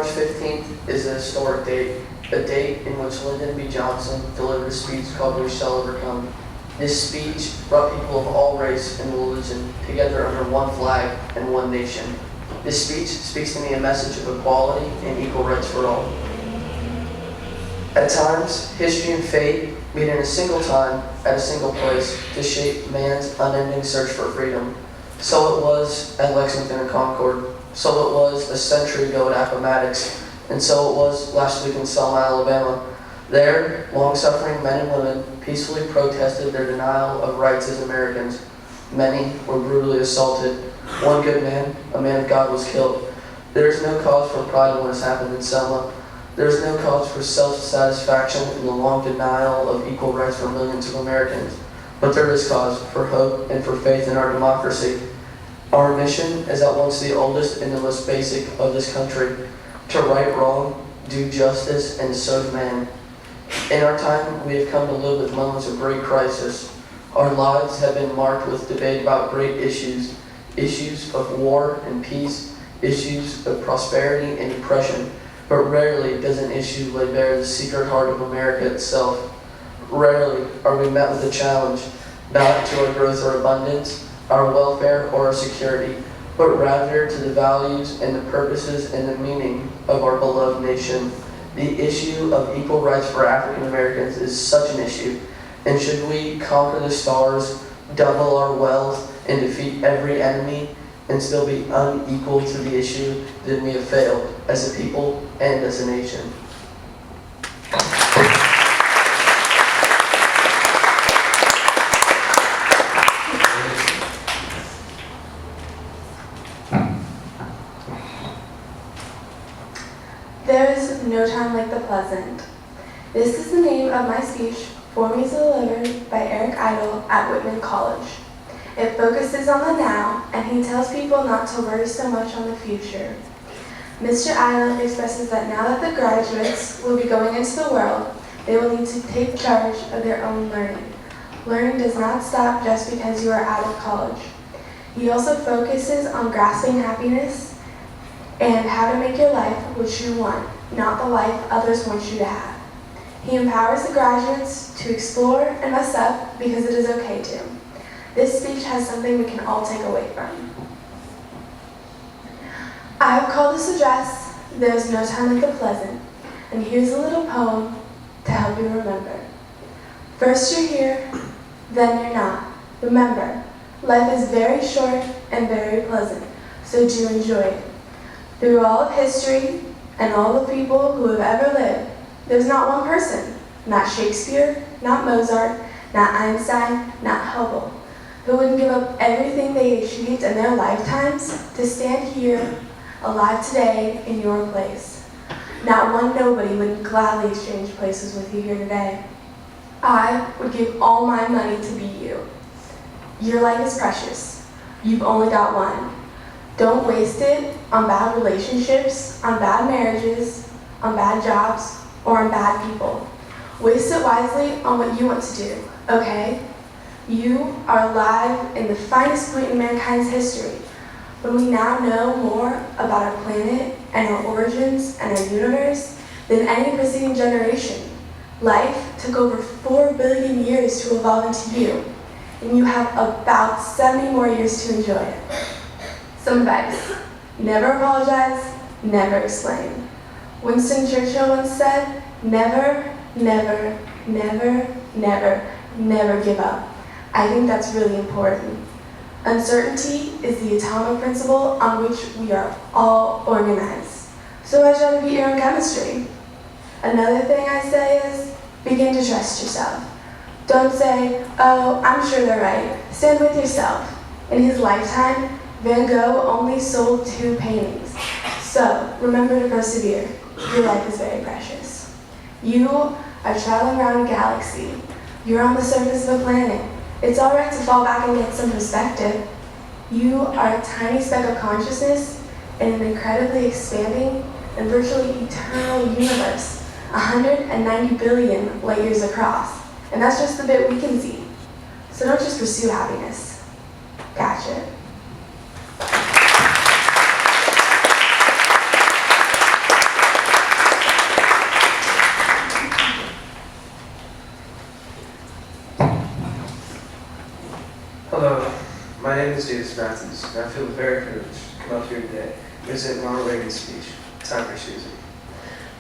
March 15th is a historic date, a date in which Lyndon B. Johnson delivered a speech called "We Shall Overcome." This speech brought people of all race and religion together under one flag and one nation. This speech speaks to me a message of equality and equal rights for all. At times, history and fate meet in a single time at a single place to shape man's unending search for freedom. So it was at Lexington and Concord. So it was a century ago at Appomattox. And so it was last week in Selma, Alabama. There, long-suffering men and women peacefully protested their denial of rights as Americans. Many were brutally assaulted. One good man, a man of God, was killed. There is no cause for pride in what has happened in Selma. There is no cause for self-satisfaction in the long denial of equal rights for millions of Americans. But there is cause for hope and for faith in our democracy. Our mission is at once the oldest and the most basic of this country: to right wrong, do justice, and serve man. In our time, we have come to live with moments of great crisis. Our lives have been marked with debate about great issues, issues of war and peace, issues of prosperity and depression, but rarely does an issue lay bare the secret heart of America itself. Rarely are we met with a challenge, not to our growth or abundance, our welfare or our security, but rather to the values and the purposes and the meaning of our beloved nation. The issue of equal rights for African Americans is such an issue, and should we conquer the stars, double our wealth, and defeat every enemy, and still be unequal to the issue, then we have failed as a people and as a nation. There is no time like the present. This is the name of my speech, formally delivered by Eric Idle at Whitman College. It focuses on the now, and he tells people not to worry so much on the future. Mr. Idle expresses that now that the graduates will be going into the world, they will need to take charge of their own learning. Learning does not stop just because you are out of college. He also focuses on grasping happiness and how to make your life what you want, not the life others want you to have. He empowers the graduates to explore and mess up because it is okay to. This speech has something we can all take away from. I have called this address, "There's No Time Like the Present," and here's a little poem to help you remember. First you're here, then you're not. Remember, life is very short and very pleasant, so do enjoy it. Through all of history and all the people who have ever lived, there's not one person, not Shakespeare, not Mozart, not Einstein, not Hubble, who wouldn't give up everything they achieved in their lifetimes to stand here, alive today, in your place. Not one nobody would gladly exchange places with you here today. I would give all my money to be you. Your life is precious. You've only got one. Don't waste it on bad relationships, on bad marriages, on bad jobs, or on bad people. Waste it wisely on what you want to do, okay? You are alive in the finest point in mankind's history, when we now know more about our planet and our origins and our universe than any preceding generation. Life took over 4 billion years to evolve into you, and you have about 70 more years to enjoy it. Some advice: never apologize, never explain. Winston Churchill once said, never, never, never, never, never give up. I think that's really important. Uncertainty is the atomic principle on which we are all organized. So why should I be here in chemistry? Another thing I say is, begin to trust yourself. Don't say, oh, I'm sure they're right. Stand with yourself. In his lifetime, Van Gogh only sold 2 paintings. So remember to persevere. Your life is very precious. You are traveling around a galaxy. You're on the surface of a planet. It's all right to fall back and get some perspective. You are a tiny speck of consciousness in an incredibly expanding and virtually eternal universe, 190 billion light years across. And that's just the bit we can see. So don't just pursue happiness. Catch it. name is Mathews, and I feel very privileged to come up here today to present Ronald Reagan's speech, Time for Choosing.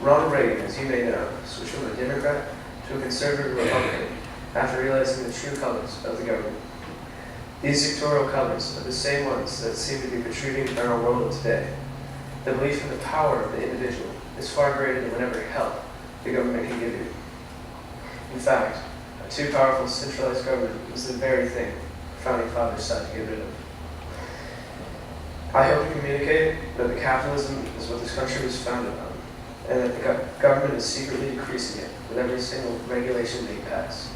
Ronald Reagan, as you may know, switched from a Democrat to a conservative Republican after realizing the true colors of the government. These sectoral colors are the same ones that seem to be protruding in our world of today. The belief in the power of the individual is far greater than whatever help the government can give you. In fact, a too powerful centralized government is the very thing the Founding Fathers sought to get rid of. I hope to communicate that the capitalism is what this country was founded on, and that the government is secretly decreasing it with every single regulation they pass.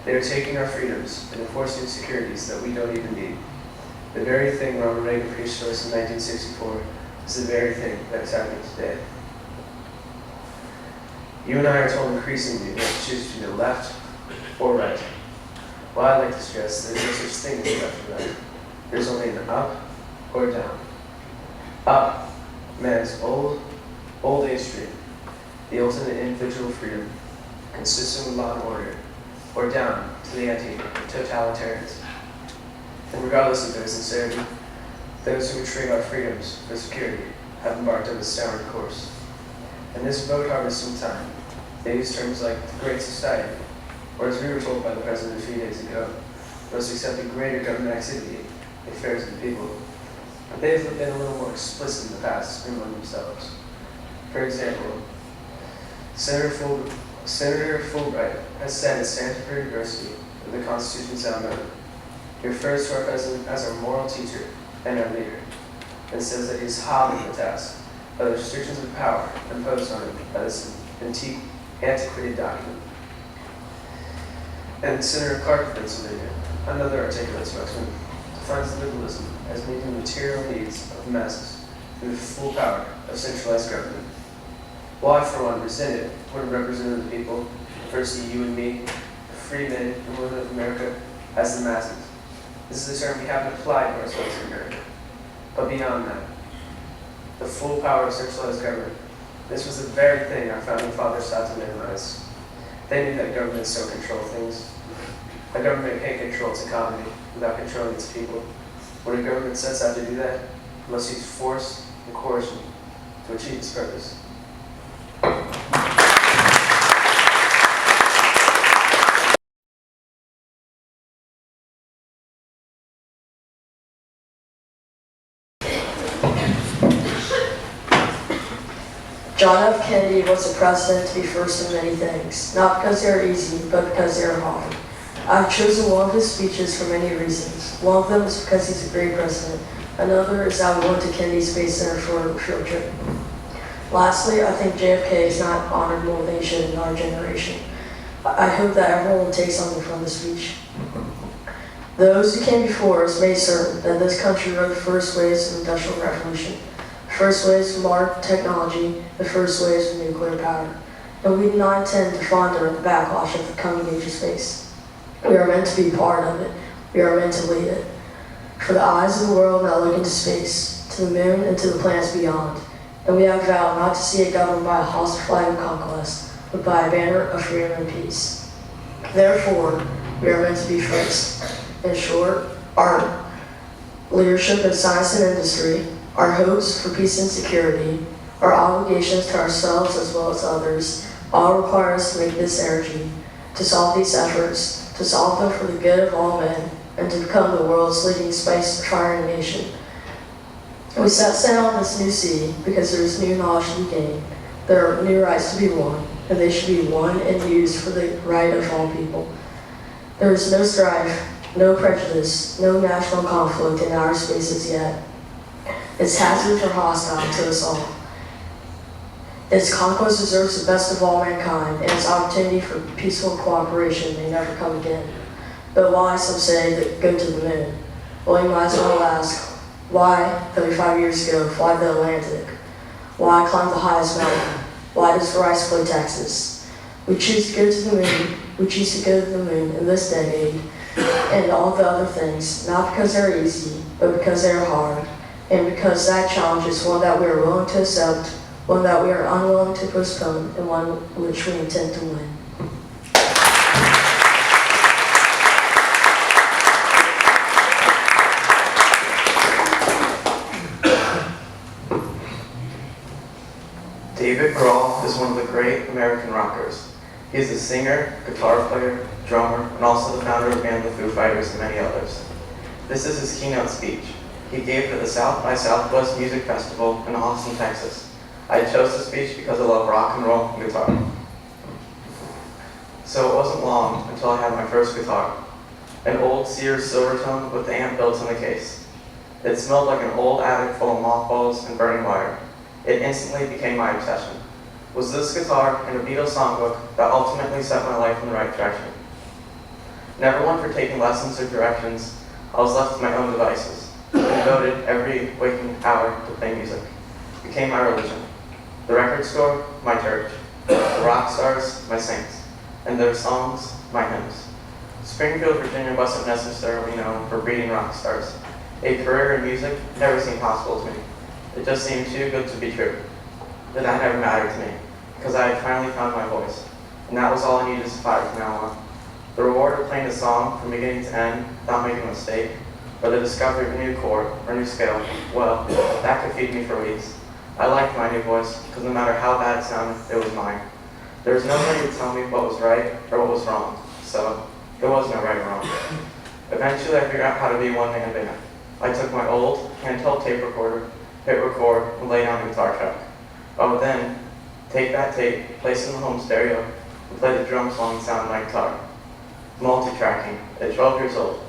They are taking our freedoms and enforcing securities that we don't even need. The very thing Ronald Reagan preached to us in 1964 is the very thing that is happening today. You and I are told increasingly we have to choose between the left or right. Well, I'd like to stress there is no such thing as left or right. There's only an up or down. Up, man's old age dream, the ultimate individual freedom, consistent with law and order, or down to the anti-totalitarians. And regardless of their sincerity, those who retrieve our freedoms for security have embarked on this downward course. In this vote harvesting time, they use terms like the Great Society, or as we were told by the President a few days ago, must accept a greater government activity in affairs of the people. But they have been a little more explicit in the past among themselves. For example, Senator Fulbright has said at Stanford University of the Constitution Sound Mellon, he refers to our president as our moral teacher and our leader, and says that he is hobbled the task by the restrictions of power imposed on him by this antiquated document. And Senator Clark of Pennsylvania, another articulate spokesman, defines liberalism as meeting the material needs of the masses through the full power of centralized government. Well, I, for one, resent it when representing the people, firstly you and me, the free men and women of America, as the masses. This is a term we haven't applied to ourselves in America. But beyond that, the full power of centralized government, this was the very thing our Founding Fathers sought to minimize. They knew that governments don't control things. A government can't control its economy without controlling its people. When a government sets out to do that, it must use force and coercion to achieve its purpose. John F. Kennedy was a president to be first in many things, not because they are easy, but because they are hard. I've chosen one of his speeches for many reasons. One of them is because he's a great president. Another is that we went to Kennedy Space Center for a field trip. Lastly, I think JFK is not honored more than he should in our generation. I hope that everyone will take something from the speech. Those who came before us made certain that this country rode the first waves of the Industrial Revolution, the first waves of modern technology, the first waves of nuclear power. And we do not intend to flounder in the backlash of the coming age of space. We are meant to be part of it. We are meant to lead it. For the eyes of the world now look into space, to the moon and to the planets beyond. And we have vowed not to see it governed by a hostile flag of conquest, but by a banner of freedom and peace. Therefore, we are meant to be first. In short, our leadership in science and industry, our hopes for peace and security, our obligations to ourselves as well as others, all require us to make this energy, to solve these efforts, to solve them for the good of all men, and to become the world's leading space-faring nation. We set sail on this new sea because there is new knowledge to be gained, there are new rights to be won, and they should be won and used for the right of all people. There is no strife, no prejudice, no national conflict in our spaces yet. Its hazards are hostile to us all. Its conquest deserves the best of all mankind, and its opportunity for peaceful cooperation may never come again. But why, some say, that go to the moon? Well, you might as well ask, why, 35 years ago, fly the Atlantic? Why climb the highest mountain? Why does rice play Texas? We choose to go to the moon. We choose to go to the moon in this decade, and all the other things, not because they're easy, but because they're hard, and because that challenge is one that we are willing to accept, one that we are unwilling to postpone, and one which we intend to win. He is a singer, guitar player, drummer, and also the founder of band The Foo Fighters and many others. This is his keynote speech. He gave at the South by Southwest Music Festival in Austin, Texas. I chose this speech because I love rock and roll and guitar. So it wasn't long until I had my first guitar, an old Sears Silvertone with the amp built in the case. It smelled like an old attic full of mothballs and burning wire. It instantly became my obsession. Was this guitar and a Beatles songbook that ultimately set my life in the right direction? Never one for taking lessons or directions, I was left to my own devices, devoted every waking hour to play music. It became my religion. The record store, my church. The rock stars, my saints. And their songs, my hymns. Springfield, Virginia wasn't necessarily known for breeding rock stars. A career in music never seemed possible to me. It just seemed too good to be true. But that never mattered to me, because I had finally found my voice. And that was all I needed to survive from now on. The reward of playing a song from beginning to end without making a mistake, or the discovery of a new chord or a new scale, well, that could feed me for weeks. I liked my new voice, because no matter how bad it sounded, it was mine. There was nobody to tell me what was right or what was wrong, so there was no right or wrong. Eventually, I figured out how to be one-man band. I took my old handheld tape recorder, hit record, and lay down the guitar track. I would then take that tape, place it in the home stereo, and play the drums along the sound of my guitar. Multi-tracking at 12 years old.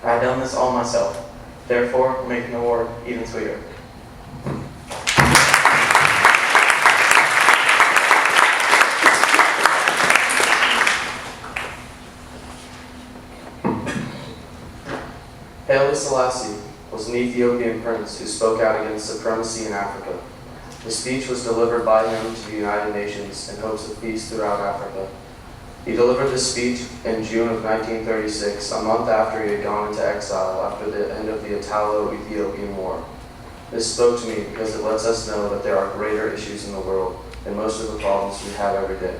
I had done this all myself, therefore making the award even sweeter. Haile Selassie was an Ethiopian prince who spoke out against supremacy in Africa. The speech was delivered by him to the United Nations in hopes of peace throughout Africa. He delivered this speech in June of 1936, a month after he had gone into exile after the end of the Italo-Ethiopian War. This spoke to me because it lets us know that there are greater issues in the world than most of the problems we have every day.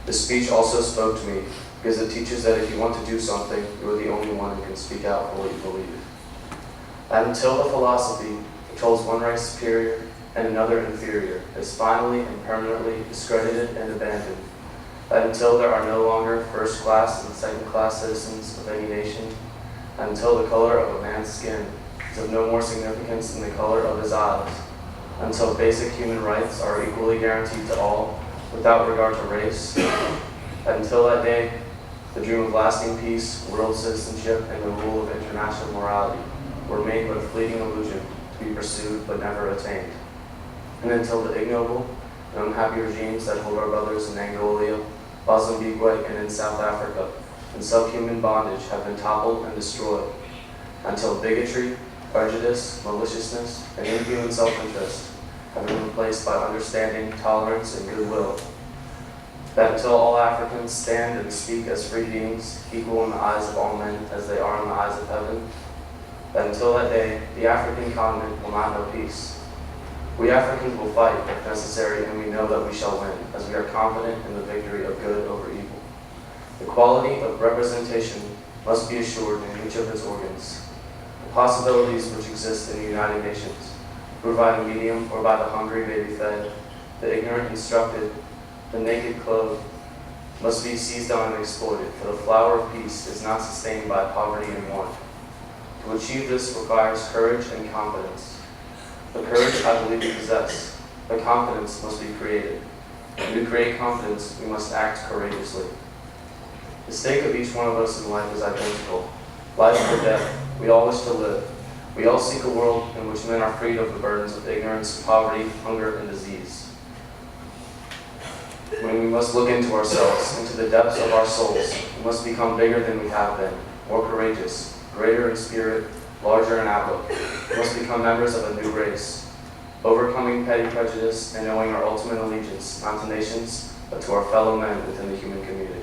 The speech also spoke to me because it teaches that if you want to do something, you are the only one who can speak out for what you believe. That until the philosophy which holds one race superior and another inferior is finally and permanently discredited and abandoned, that until there are no longer first-class and second-class citizens of any nation, and until the color of a man's skin is of no more significance than the color of his eyes, until basic human rights are equally guaranteed to all without regard to race, that until that day, the dream of lasting peace, world citizenship, and the rule of international morality were made but a fleeting illusion to be pursued but never attained. And until the ignoble and unhappy regimes that hold our brothers in Angola, Mozambique, and in South Africa in subhuman bondage have been toppled and destroyed, until bigotry, prejudice, maliciousness, and inhuman self-interest have been replaced by understanding, tolerance, and goodwill. That until all Africans stand and speak as free beings, equal in the eyes of all men as they are in the eyes of heaven, that until that day, the African continent will not know peace. We Africans will fight if necessary, and we know that we shall win, as we are confident in the victory of good over evil. The quality of representation must be assured in each of its organs. The possibilities which exist in the United Nations, to provide a medium whereby the hungry may be fed, the ignorant instructed, the naked clothed, must be seized on and exploited, for the flower of peace is not sustained by poverty and want. To achieve this requires courage and confidence. The courage I believe we possess. The confidence must be created. And to create confidence, we must act courageously. The stake of each one of us in life is identical. Life or death, we all wish to live. We all seek a world in which men are freed of the burdens of ignorance, poverty, hunger, and disease. When we must look into ourselves, into the depths of our souls, we must become bigger than we have been, more courageous, greater in spirit, larger in outlook. We must become members of a new race, overcoming petty prejudice and knowing our ultimate allegiance, not to nations, but to our fellow men within the human community.